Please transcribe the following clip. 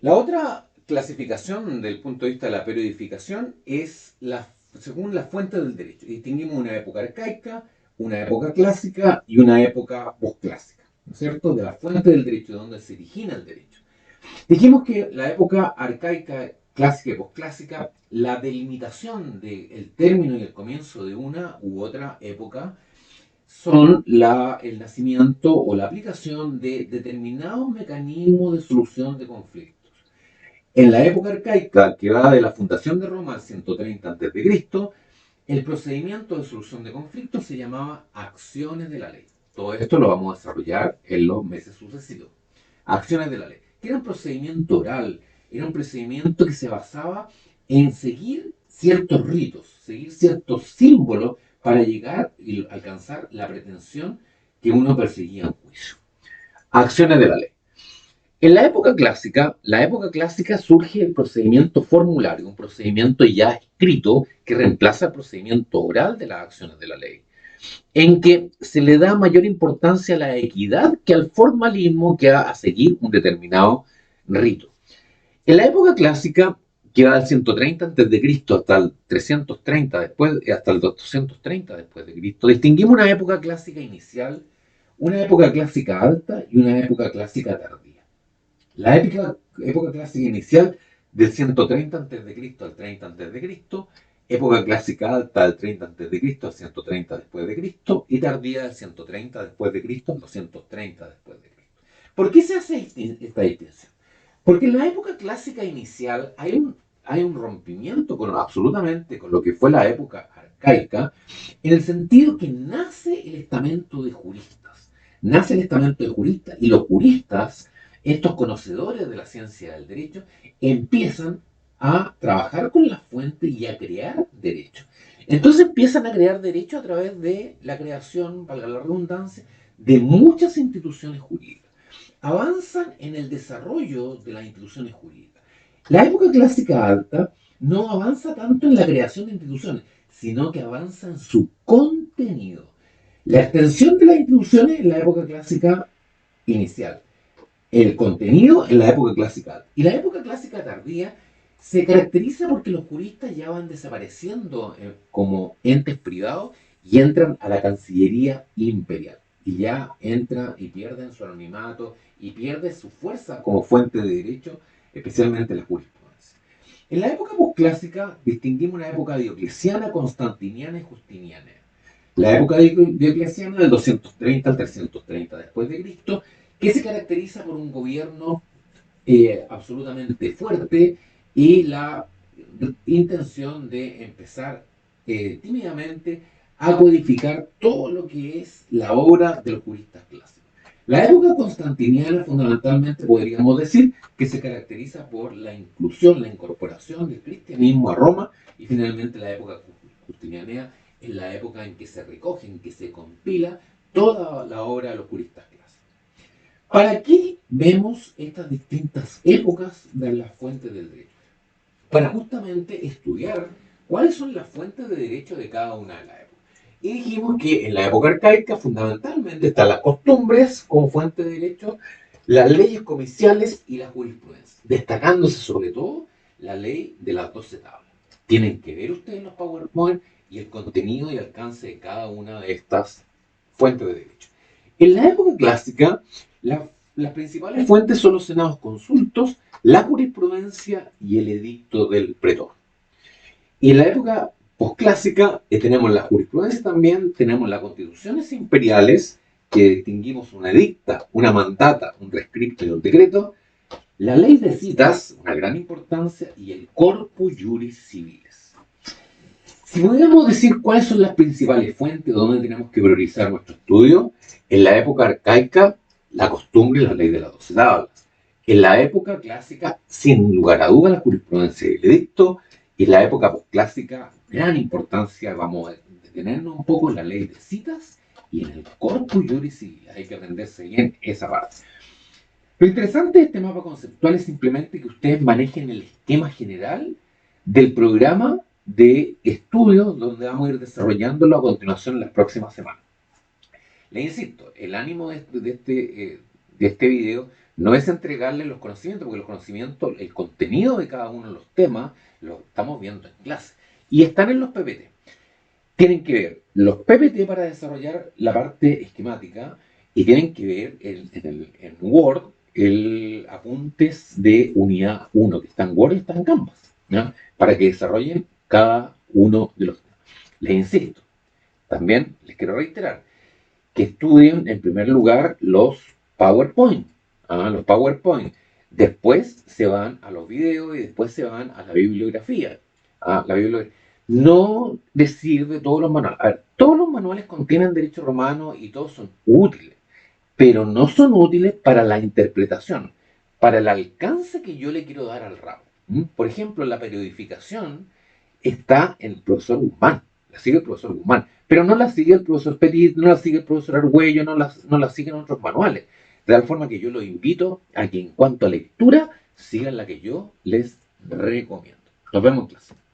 La otra clasificación del punto de vista de la periodificación es según la fuente del derecho. Distinguimos una época arcaica, una época clásica y una época posclásica, ¿no es cierto? De la fuente del derecho, de donde se origina el derecho. Dijimos que la época arcaica, clásica y posclásica, la delimitación del término y el comienzo de una u otra época son el nacimiento o la aplicación de determinados mecanismos de solución de conflictos. En la época arcaica, que va de la fundación de Roma al 130 a.C., el procedimiento de solución de conflictos se llamaba acciones de la ley. Todo esto lo vamos a desarrollar en los meses sucesivos. Acciones de la ley, que era un procedimiento oral, era un procedimiento que se basaba en seguir ciertos ritos, seguir ciertos símbolos para llegar y alcanzar la pretensión que uno perseguía en juicio. Acciones de la ley. En la época clásica surge el procedimiento formulario, un procedimiento ya escrito que reemplaza el procedimiento oral de las acciones de la ley, en que se le da mayor importancia a la equidad que al formalismo que va a seguir un determinado rito. En la época clásica, que va del 130 a.C. hasta el 330 después, hasta el 230 después de Cristo, distinguimos una época clásica inicial, una época clásica alta y una época clásica tardía. La época clásica inicial del 130 a.C. al 30 a.C., época clásica alta del 30 a.C. al 130 después de Cristo y tardía del 130 después de Cristo al 230 después de Cristo. ¿Por qué se hace esta distinción? Porque en la época clásica inicial hay un rompimiento absolutamente con lo que fue la época arcaica, en el sentido que nace el estamento de juristas. Nace el estamento de juristas y los juristas, estos conocedores de la ciencia del derecho, empiezan a trabajar con la fuente y a crear derecho. Entonces empiezan a crear derecho a través de la creación, valga la redundancia, de muchas instituciones jurídicas. Avanzan en el desarrollo de las instituciones jurídicas. La época clásica alta no avanza tanto en la creación de instituciones, sino que avanza en su contenido. La extensión de las instituciones en la época clásica inicial, el contenido en la época clásica alta. Y la época clásica tardía se caracteriza porque los juristas ya van desapareciendo como entes privados y entran a la Cancillería Imperial. Y ya entran y pierden su anonimato y pierde su fuerza como fuente de derecho, especialmente la jurisprudencia. En la época posclásica distinguimos una época diocleciana, constantiniana y justiniana. La época diocleciana del 230 al 330 después de Cristo, que se caracteriza por un gobierno absolutamente fuerte y la intención de empezar tímidamente a codificar todo lo que es la obra de los juristas clásicos. La época constantiniana fundamentalmente podríamos decir que se caracteriza por la inclusión, la incorporación del cristianismo a Roma, y finalmente la época justiniana es la época en que se recoge, en que se compila toda la obra de los juristas clásicos. ¿Para qué vemos estas distintas épocas de las fuentes del derecho? Para justamente estudiar cuáles son las fuentes de derecho de cada una de las épocas. Y dijimos que en la época arcaica fundamentalmente están las costumbres como fuente de derecho, las leyes comiciales y la jurisprudencia, destacándose sobre todo la ley de las 12 tablas. Tienen que ver ustedes los PowerPoint y el contenido y alcance de cada una de estas fuentes de derecho. En la época clásica, las principales fuentes son los senados consultos, la jurisprudencia y el edicto del pretor. Y en la época posclásica tenemos la jurisprudencia también, tenemos las constituciones imperiales, que distinguimos una edicta, una mandata, un rescripto y un decreto, la ley de citas, una gran importancia, y el corpus juris civilis. Si pudiéramos decir cuáles son las principales fuentes donde tenemos que priorizar nuestro estudio, en la época arcaica, la costumbre y la ley de las 12 tablas. En la época clásica, sin lugar a dudas, la jurisprudencia y el edicto. Y en la época postclásica, gran importancia, vamos a detenernos un poco en la ley de citas y en el corpus juris civilis. Hay que aprenderse bien esa parte. Lo interesante de este mapa conceptual es simplemente que ustedes manejen el esquema general del programa de estudios donde vamos a ir desarrollándolo a continuación en las próximas semanas. Le insisto, el ánimo de este video No es entregarle los conocimientos, porque los conocimientos, el contenido de cada uno de los temas, lo estamos viendo en clase. Y están en los PPT. Tienen que ver los PPT para desarrollar la parte esquemática y tienen que ver en Word el apuntes de unidad 1 que está en Word y está en Canvas, ¿ya? Para que desarrollen cada uno de los temas. Les insisto, también les quiero reiterar que estudien en primer lugar los PowerPoint, los PowerPoint. Después se van a los videos y después se van a la bibliografía. La bibliografía. No les sirve todos los manuales. A ver, todos los manuales contienen derecho romano y todos son útiles, pero no son útiles para la interpretación, para el alcance que yo le quiero dar al ramo. Por ejemplo, la periodificación está en el profesor Guzmán, la sigue el profesor Guzmán, pero no la sigue el profesor Petit, no la sigue el profesor Argüello, no la siguen otros manuales. De tal forma que yo los invito a que en cuanto a lectura sigan la que yo les recomiendo. Nos vemos en clase.